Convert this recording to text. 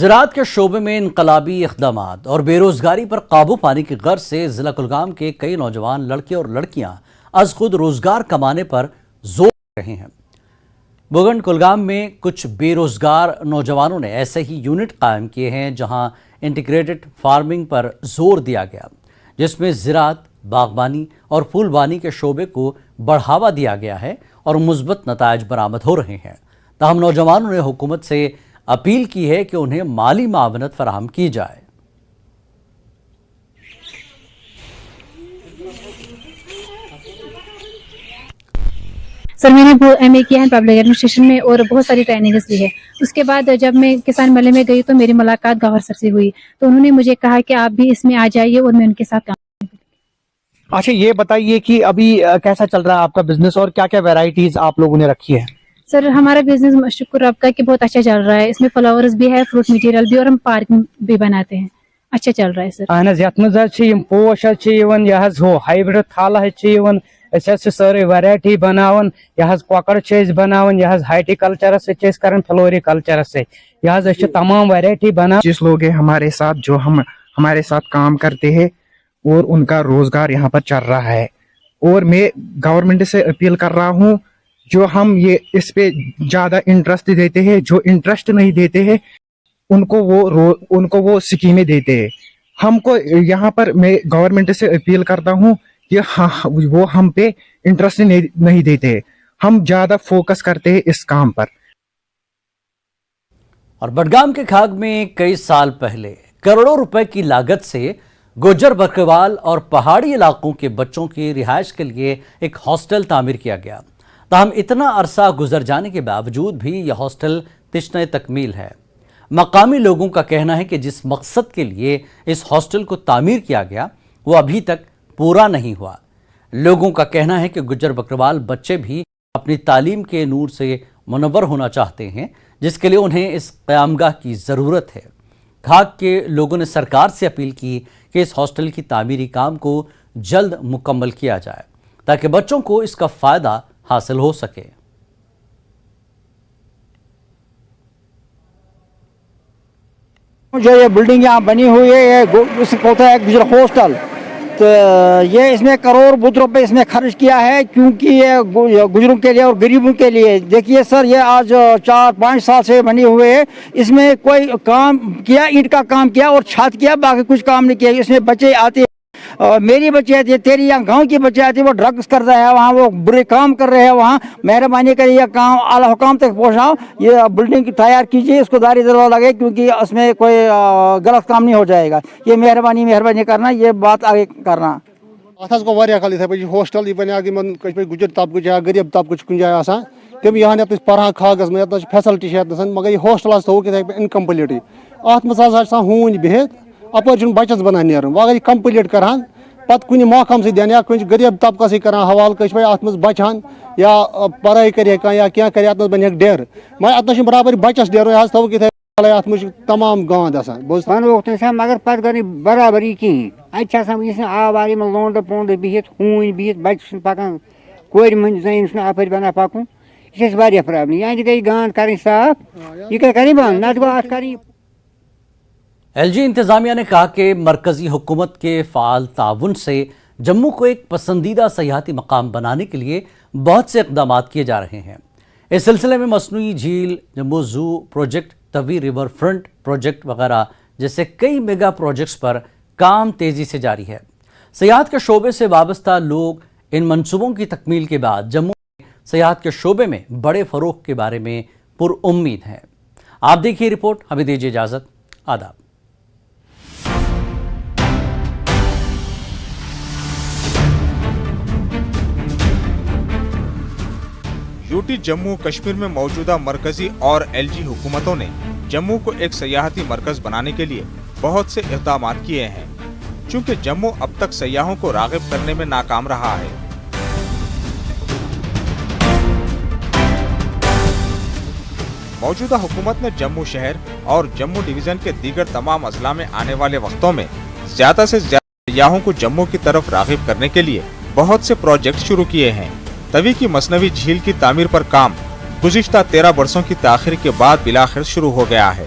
زراعت کے شعبے میں انقلابی اقدامات اور بے روزگاری پر قابو پانے کی غرض سے ضلع کلگام کے کئی نوجوان لڑکے اور لڑکیاں از خود روزگار کمانے پر زور دے رہے ہیں۔ بوگنڈ کلگام میں کچھ بے روزگار نوجوانوں نے ایسے ہی یونٹ قائم کیے ہیں جہاں انٹیگریٹڈ فارمنگ پر زور دیا گیا، جس میں زراعت، باغبانی اور پھول بانی کے شعبے کو بڑھاوا دیا گیا ہے اور مثبت نتائج برآمد ہو رہے ہیں۔ تاہم نوجوانوں نے حکومت سے اپیل کی ہے کہ انہیں مالی معاونت فراہم کی جائے۔ سر میں نے ایم اے کیا ہے پبلک ایڈمنسٹریشن میں اور بہت ساری ٹریننگز لی ہے۔ اس کے بعد جب میں کسان میلے میں گئی تو میری ملاقات گورنر سر سے ہوئی، تو انہوں نے مجھے کہا کہ آپ بھی اس میں آ جائیے اور میں ان کے ساتھ کام۔ اچھا، یہ بتائیے کہ ابھی کیسا چل رہا ہے آپ کا بزنس اور کیا کیا ویرائٹیز آپ لوگوں نے رکھی ہے؟ سر ہمارا بزنس شکر رب کا کہ بہت اچھا چل رہا ہے۔ اس میں فلاورز بھی ہے، فروٹ مٹیریل بھی، اور ہم پارک بھی بناتے ہیں۔ اچھا چل رہا ہے سر۔ اہن یت مزہ پوش ہو ہائیبرڈ تھل ساری ویرائٹی بناون، یہ کۄکر بناون، یہ ہارٹی کلچرس کران فلوری کلچرس یہ تمام ویرائٹی بنا۔ جس لوگ ہیں ہمارے ساتھ جو ہمارے ساتھ کام کرتے ہیں اور ان کا روزگار یہاں پر چل رہا ہے، اور میں گورنمنٹ سے اپیل کر رہا ہوں جو ہم یہ اس پہ زیادہ انٹرسٹ دیتے ہیں، جو انٹرسٹ نہیں دیتے ہیں ان کو وہ سکیمیں دیتے ہیں۔ ہم کو یہاں پر میں گورنمنٹ سے اپیل کرتا ہوں کہ وہ ہم پہ انٹرسٹ نہیں دیتے، ہم زیادہ فوکس کرتے ہیں اس کام پر۔ اور بڈگام کے کھاگ میں کئی سال پہلے کروڑوں روپے کی لاگت سے گوجر بکروال اور پہاڑی علاقوں کے بچوں کی رہائش کے لیے ایک ہاسٹل تعمیر کیا گیا۔ تاہم اتنا عرصہ گزر جانے کے باوجود بھی یہ ہاسٹل تشنہ تکمیل ہے۔ مقامی لوگوں کا کہنا ہے کہ جس مقصد کے لیے اس ہاسٹل کو تعمیر کیا گیا وہ ابھی تک پورا نہیں ہوا۔ لوگوں کا کہنا ہے کہ گجر بکروال بچے بھی اپنی تعلیم کے نور سے منور ہونا چاہتے ہیں، جس کے لیے انہیں اس قیامگاہ کی ضرورت ہے۔ کھاگ کے لوگوں نے سرکار سے اپیل کی کہ اس ہاسٹل کی تعمیری کام کو جلد مکمل کیا جائے تاکہ بچوں کو اس کا فائدہ حاصل ہو سکے۔ جو یہ بلڈنگ یہاں بنی ہوئی ہے اس کو ہوتا ہے گجر ہاسٹل، تو یہ اس میں کروڑ بہت روپے اس میں خرچ کیا ہے، کیونکہ یہ گجروں کے لیے اور غریبوں کے لیے۔ دیکھیے سر، یہ آج 4-5 سال سے بنی ہوئے ہے، اس میں کوئی کام کیا، اینٹ کا کام کیا اور چھت کیا، باقی کچھ کام نہیں کیا۔ اس میں بچے آتے ہیں، میری بچے آتی ہے، تیری یہاں گاؤں کی بچے آتی ہے، وہ ڈرگس کر رہے ہیں وہاں، وہ برے کام کر رہے ہیں وہاں۔ مہربانی کریے یہ کام اعلیٰ حکام تک پہنچاؤ، یہ بلڈنگ تیار کیجیے، اس کو داری دروازہ لگے، کیونکہ اس میں کوئی غلط کام نہیں ہو جائے گا۔ یہ مہربانی کرنا، یہ بات آگے کرنا۔ اتھ گو واریاہ کال یتھے ہاسٹل یہ بنیا گجر طبقہ یا غریب طبقہ کن جائے آسان تم یہ پران کھاگس میں فیسلٹی مگر یہ ہاسٹل تھوک انکمپلیٹ ات مز ہون بہت اپر بچس بنان نیرن، اگر یہ کمپلیٹ کران پتہ کن محکم سے دین یا کن غریب طبقہ سے کران حوالہ کش ات مز بچان یا پڑھائی کرے یا کیا کرے ات بن ڈیر، مگر ات برابر بچس ڈیر تھوک ات مجھ تمام گاند آسان مگر پتہ کر برابری کہین اتنا آواری میں لونڈ پونڈ بہت ہون بہت بچہ پکان کور من زن اپر بنا پکن، یہ پرابلم، یعنی گئی گاند کریں صاف، یہ کریں بند نت گو ات کریں۔ ایل جی انتظامیہ نے کہا کہ مرکزی حکومت کے فعال تعاون سے جموں کو ایک پسندیدہ سیاحتی مقام بنانے کے لیے بہت سے اقدامات کیے جا رہے ہیں۔ اس سلسلے میں مصنوعی جھیل، جموں زو پروجیکٹ، توی ریور فرنٹ پروجیکٹ وغیرہ جیسے کئی میگا پروجیکٹس پر کام تیزی سے جاری ہے۔ سیاحت کے شعبے سے وابستہ لوگ ان منصوبوں کی تکمیل کے بعد جموں میں سیاحت کے شعبے میں بڑے فروغ کے بارے میں پر امید ہیں۔ آپ دیکھیے رپورٹ، ہمیں دیجیے اجازت، آداب۔ یوٹی جموں کشمیر میں موجودہ مرکزی اور ایل جی حکومتوں نے جموں کو ایک سیاحتی مرکز بنانے کے لیے بہت سے اقدامات کیے ہیں، چونکہ جموں اب تک سیاحوں کو راغب کرنے میں ناکام رہا ہے۔ موجودہ حکومت نے جموں شہر اور جموں ڈویژن کے دیگر تمام اضلاع میں آنے والے وقتوں میں زیادہ سے زیادہ سیاحوں کو جموں کی طرف راغب کرنے کے لیے بہت سے پروجیکٹ شروع کیے ہیں۔ توی کی مصنوعی جھیل کی تعمیر پر کام گزشتہ 13 برسوں کی تاخیر کے بعد بلاخر شروع ہو گیا ہے۔